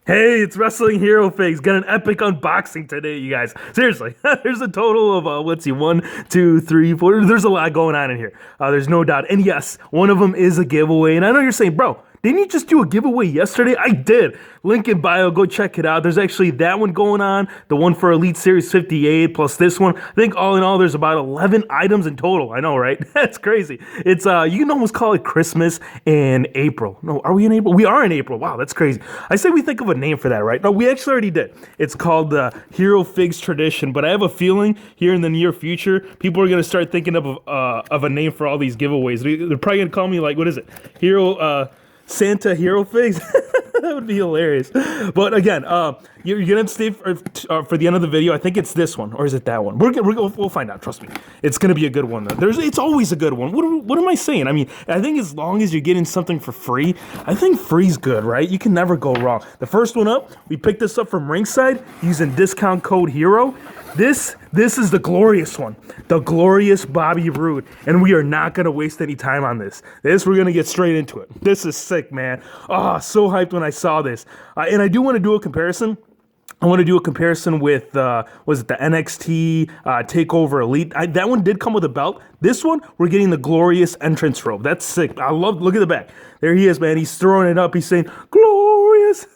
Hey, it's Wrestling Hero Figs. Got an epic unboxing today, you guys. Seriously, there's a total of, let's see, 1, 2, 3, 4. There's a lot going on in here. There's no doubt. And yes, one of them is a giveaway. And I know you're saying, bro, didn't you just do a giveaway yesterday? I did. Link in bio. Go check it out. There's actually that one going on, the one for Elite Series 58, plus this one. I think all in all, there's about 11 items in total. I know, right? That's crazy. It's you can almost call it Christmas in April. No, are we in April? We are in April. Wow, that's crazy. I say we think of a name for that, right? No, we actually already did. It's called the Hero Figs Tradition, but I have a feeling here in the near future, people are going to start thinking of a name for all these giveaways. They're probably going to call me, like, what is it? Santa Hero Figs? That would be hilarious. But again, you're gonna stay for the end of the video. I think it's this one, or is it that one? We'll find out. Trust me, it's gonna be a good one. Though. It's always a good one. What am I saying? I mean, I think as long as you're getting something for free, I think free's good, right? You can never go wrong. The first one up, we picked this up from Ringside using discount code HERO. This is the glorious one, the glorious Bobby Roode, and we are not going to waste any time on this. We're going to get straight into it. This is sick, man. Oh, so hyped when I saw this. And I do want to do a comparison. I want to do a comparison with, was it the NXT TakeOver Elite? That one did come with a belt. This one, we're getting the glorious entrance robe. That's sick. Look at the back. There he is, man. He's throwing it up. He's saying, glorious.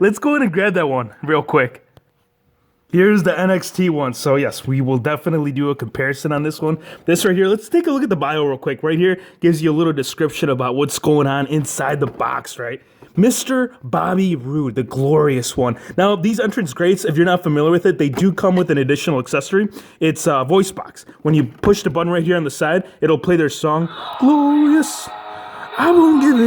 Let's go ahead and grab that one real quick. Here's the NXT one. So yes, we will definitely do a comparison on this one. This right here, let's take a look at the bio real quick. Right here gives you a little description about what's going on inside the box, right? Mr. Bobby Roode, the glorious one. Now, these entrance grates, if you're not familiar with it, they do come with an additional accessory. It's a voice box. When you push the button right here on the side, it'll play their song, Glorious. I won't give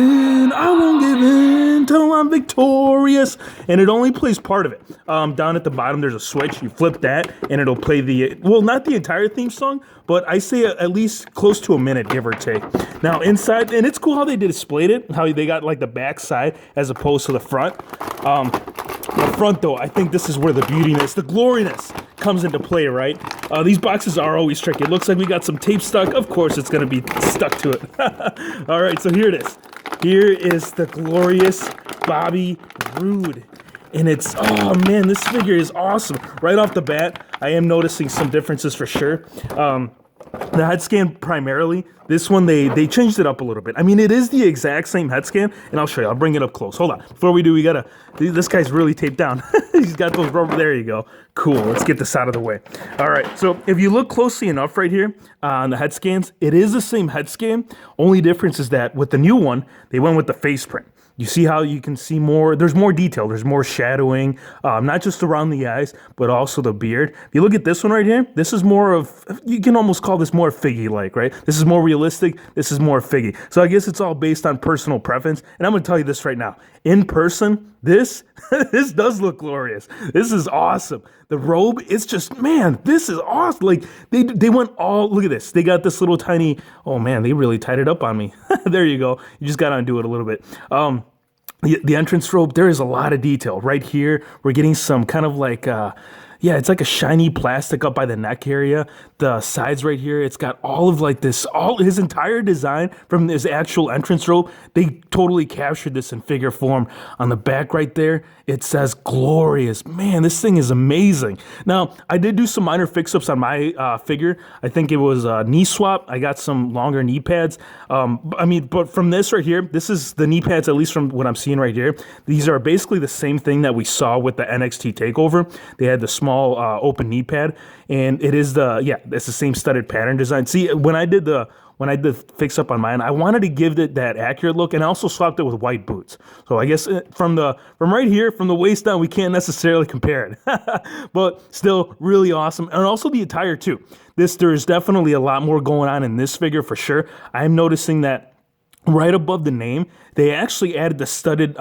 in till I'm victorious. And it only plays part of it. Down at the bottom, there's a switch. You flip that, and it'll play not the entire theme song, but I say at least close to a minute, give or take. Now, inside, and it's cool how they displayed it, how they got like the back side as opposed to the front. The front, though, I think this is where the beautiness, the gloriness comes into play, right? These boxes are always tricky. It looks like we got some tape stuck. Of course, it's going to be stuck to it. All right, so here it is. Here is the glorious Bobby Roode. And it's, oh man, this figure is awesome. Right off the bat, I am noticing some differences for sure. The head scan primarily, this one, they changed it up a little bit. I mean, it is the exact same head scan, and I'll show you. I'll bring it up close. Hold on. Before we do, this guy's really taped down. He's got those rubber, there you go. Cool, let's get this out of the way. All right, so if you look closely enough right here on the head scans, it is the same head scan. Only difference is that with the new one, they went with the face print. You see how you can see more, there's more detail, there's more shadowing, not just around the eyes, but also the beard. If you look at this one right here, this is more of, you can almost call this more Figgy-like, right? This is more realistic, this is more Figgy. So I guess it's all based on personal preference, and I'm gonna tell you this right now. In person, this does look glorious. This is awesome. The robe, it's just, man, this is awesome. Like, they went all, look at this. They got this little tiny, oh man, they really tied it up on me. There you go. You just got to undo it a little bit. The entrance robe, there is a lot of detail. Right here, we're getting some kind of like, yeah, it's like a shiny plastic up by the neck area. The sides right here, it's got all of like this, his entire design from his actual entrance robe. They totally captured this in figure form. On the back right there, it says glorious. Man, this thing is amazing. Now, I did do some minor fix-ups on my figure. I think it was a knee swap. I got some longer knee pads. But from this right here, this is the knee pads, at least from what I'm seeing right here. These are basically the same thing that we saw with the NXT TakeOver. They had the small open knee pad, and it is it's the same studded pattern design. See, when I did the fix up on mine, I wanted to give it that accurate look, and I also swapped it with white boots. So I guess from right here, from the waist down, we can't necessarily compare it, but still really awesome. And also the attire too. There's definitely a lot more going on in this figure for sure. I'm noticing that right above the name, they actually added the studded,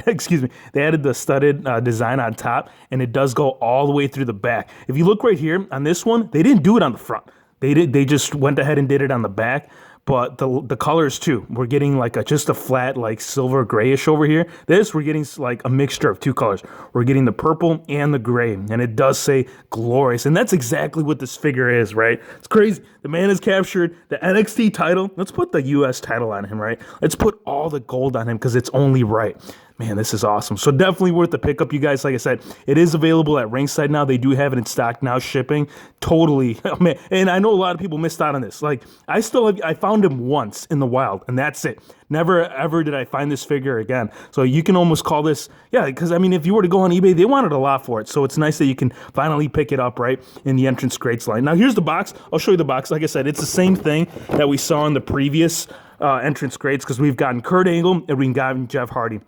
excuse me. They added the studded design on top, and it does go all the way through the back. If you look right here on this one, they didn't do it on the front. They just went ahead and did it on the back. But the colors too, we're getting like just a flat like silver grayish over here. We're getting like a mixture of two colors. We're getting the purple and the gray, and it does say glorious, and that's exactly what this figure is, right? It's crazy. The man has captured the NXT title. Let's put the US title on him, right? Let's put all the gold on him because it's only right. Man, this is awesome. So definitely worth the pickup, you guys. Like I said, it is available at Ringside now. They do have it in stock now, shipping. Totally, oh, man. And I know a lot of people missed out on this. Like I found him once in the wild, and that's it. Never ever did I find this figure again. So you can almost call this, yeah, because I mean, if you were to go on eBay, they wanted a lot for it. So it's nice that you can finally pick it up right in the Entrance Greats line. Now here's the box. I'll show you the box. Like I said, it's the same thing that we saw in the previous Entrance Greats, because we've gotten Kurt Angle and we've gotten Jeff Hardy.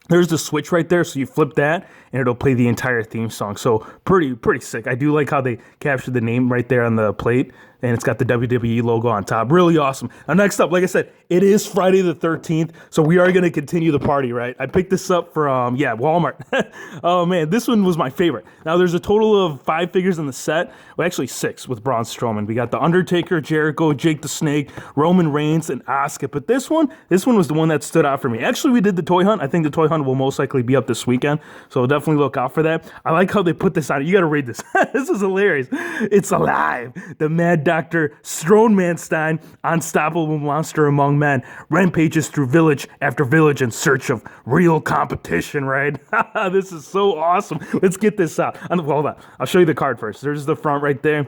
There's the switch right there, so you flip that, and it'll play the entire theme song. So pretty sick. I do like how they captured the name right there on the plate, and it's got the WWE logo on top. Really awesome. Now, next up, like I said, it is Friday the 13th, so we are going to continue the party, right? I picked this up from, Walmart. Oh, man, this one was my favorite. Now, there's a total of 5 figures in the set. Well, actually 6 with Braun Strowman. We got The Undertaker, Jericho, Jake the Snake, Roman Reigns, and Asuka. But this one was the one that stood out for me. Actually, we did the toy hunt. I think the toy hunt will most likely be up this weekend, so definitely look out for that. I like how they put this on. You got to read this. This is hilarious. It's alive. The Mad Dr. Stronemanstein, unstoppable monster among men, rampages through village after village in search of real competition, right? This is so awesome. Let's get this out. Hold on. I'll show you the card first. There's the front right there.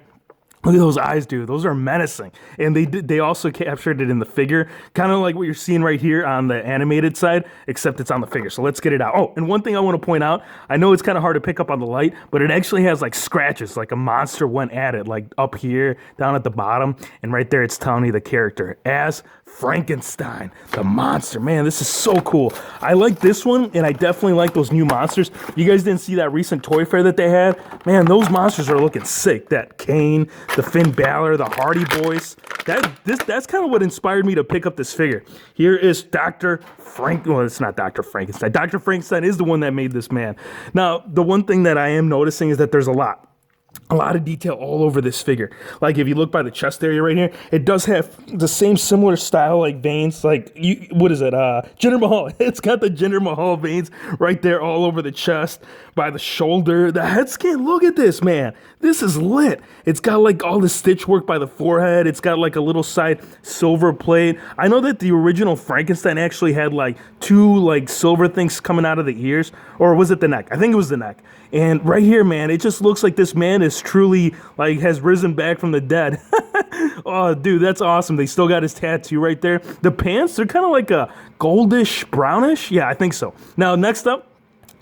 Look at those eyes, dude. Those are menacing. And they also captured it in the figure, kind of like what you're seeing right here on the animated side, except it's on the figure. So let's get it out. Oh, and one thing I want to point out, I know it's kind of hard to pick up on the light, but it actually has like scratches, like a monster went at it, like up here, down at the bottom, and right there it's telling you the character as Frankenstein, the monster. Man, this is so cool. I like this one, and I definitely like those new monsters. You guys didn't see that recent toy fair that they had? Man, those monsters are looking sick. That Kane, the Finn Balor, the Hardy Boys. That's kind of what inspired me to pick up this figure. Here is Dr. Well, it's not Dr. Frankenstein. Dr. Frankenstein is the one that made this man. Now, the one thing that I am noticing is that there's a lot of detail all over this figure. Like if you look by the chest area right here, it does have the same similar style like veins. Like what is it? Jinder Mahal. It's got the Jinder Mahal veins right there all over the chest, by the shoulder, the head scan. Look at this, man. This is lit. It's got like all the stitch work by the forehead. It's got like a little side silver plate. I know that the original Frankenstein actually had like 2 like silver things coming out of the ears, or was it the neck? I think it was the neck. And right here, man, it just looks like this man is truly like has risen back from the dead. Oh, dude, that's awesome. They still got his tattoo right there. The pants, they're kind of like a goldish, brownish. Yeah, I think so. Now, next up,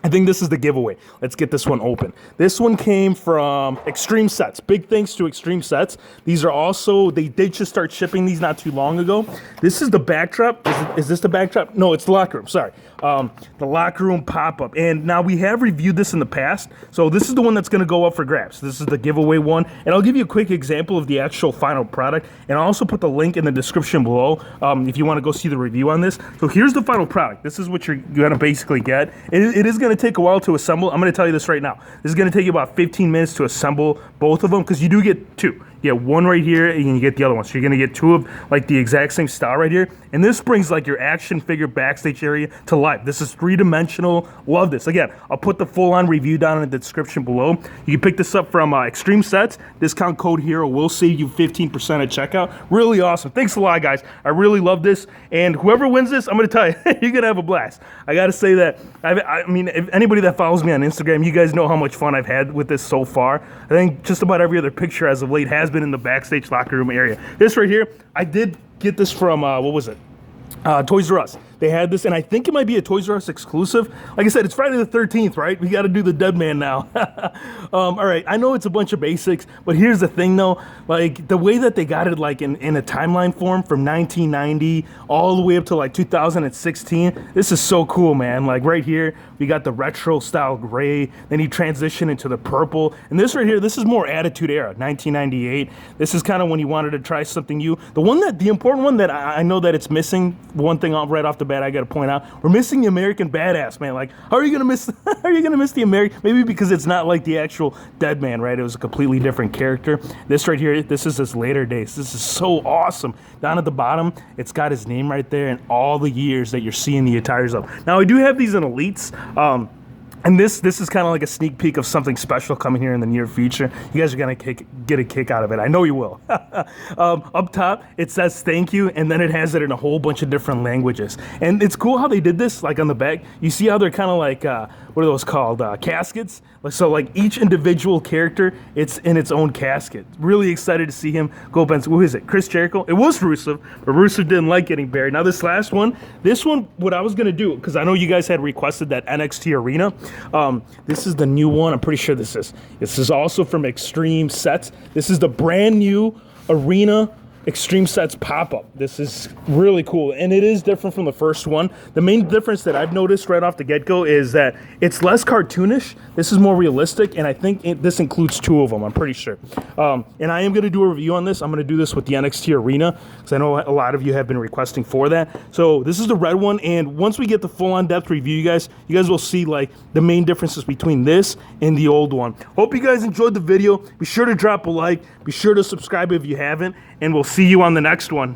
I think this is the giveaway. Let's get this one open. This one came from Extreme Sets. Big thanks to Extreme Sets. These are also, they did just start shipping these not too long ago. This is the backdrop. Is this the backdrop? No, it's the locker room. Sorry. The locker room pop-up. And now we have reviewed this in the past. So this is the one that's going to go up for grabs. This is the giveaway one. And I'll give you a quick example of the actual final product. And I'll also put the link in the description below if you want to go see the review on this. So here's the final product. This is what you're going to basically get. It is going to take a while to assemble. I'm going to tell you this right now. This is going to take you about 15 minutes to assemble both of them, because you do get 2. You get one right here, and you get the other one. So you're going to get 2 of like the exact same style right here. And this brings like your action figure backstage area to life. This is 3-dimensional. Love this. Again, I'll put the full-on review down in the description below. You can pick this up from Extreme Sets. Discount code HERO will save you 15% at checkout. Really awesome. Thanks a lot, guys. I really love this. And whoever wins this, I'm going to tell you, you're going to have a blast. I got to say that, I mean, if anybody that follows me on Instagram, you guys know how much fun I've had with this so far. I think just about every other picture as of late has been in the backstage locker room area. This right here, I did get this from, what was it? Toys R Us. They had this, and I think it might be a Toys R Us exclusive. Like I said, it's Friday the 13th, right? We got to do the Dead Man now. All right, I know it's a bunch of basics, but here's the thing, though. Like, the way that they got it, like, in a timeline form from 1990 all the way up to, like, 2016, this is so cool, man. Like, right here, we got the retro-style gray. Then he transitioned into the purple. And this right here, this is more Attitude Era, 1998. This is kind of when he wanted to try something new. The important one that I know that it's missing, one thing right off the bat I got to point out, we're missing the American Badass, man. Like, how are you gonna miss? How are you gonna miss the American? Maybe because it's not like the actual Dead Man, right? It was a completely different character. This right here, this is his later days. This is so awesome. Down at the bottom, it's got his name right there and all the years that you're seeing the attires of. Now, I do have these in Elites. And this is kind of like a sneak peek of something special coming here in the near future. You guys are gonna get a kick out of it. I know you will. Up top, it says thank you, and then it has it in a whole bunch of different languages. And it's cool how they did this, like on the back. You see how they're kind of like, what are those called? Caskets? So like each individual character, it's in its own casket. Really excited to see him go up and, who is it? Chris Jericho? It was Rusev, but Rusev didn't like getting buried. Now this last one, what I was gonna do, because I know you guys had requested that NXT Arena. This is the new one. I'm pretty sure this is also from Extreme Sets. This is the brand new Arena Extreme Sets pop-up. This is really cool, and it is different from the first one. The main difference that I've noticed right off the get-go is that it's less cartoonish. This is more realistic, and I think this includes 2 of them, I'm pretty sure. And I am going to do a review on this. I'm going to do this with the NXT Arena, because I know a lot of you have been requesting for that. So this is the red one, and once we get the full-on depth review, you guys will see like the main differences between this and the old one. Hope you guys enjoyed the video. Be sure to drop a like. Be sure to subscribe if you haven't, and we'll see you on the next one.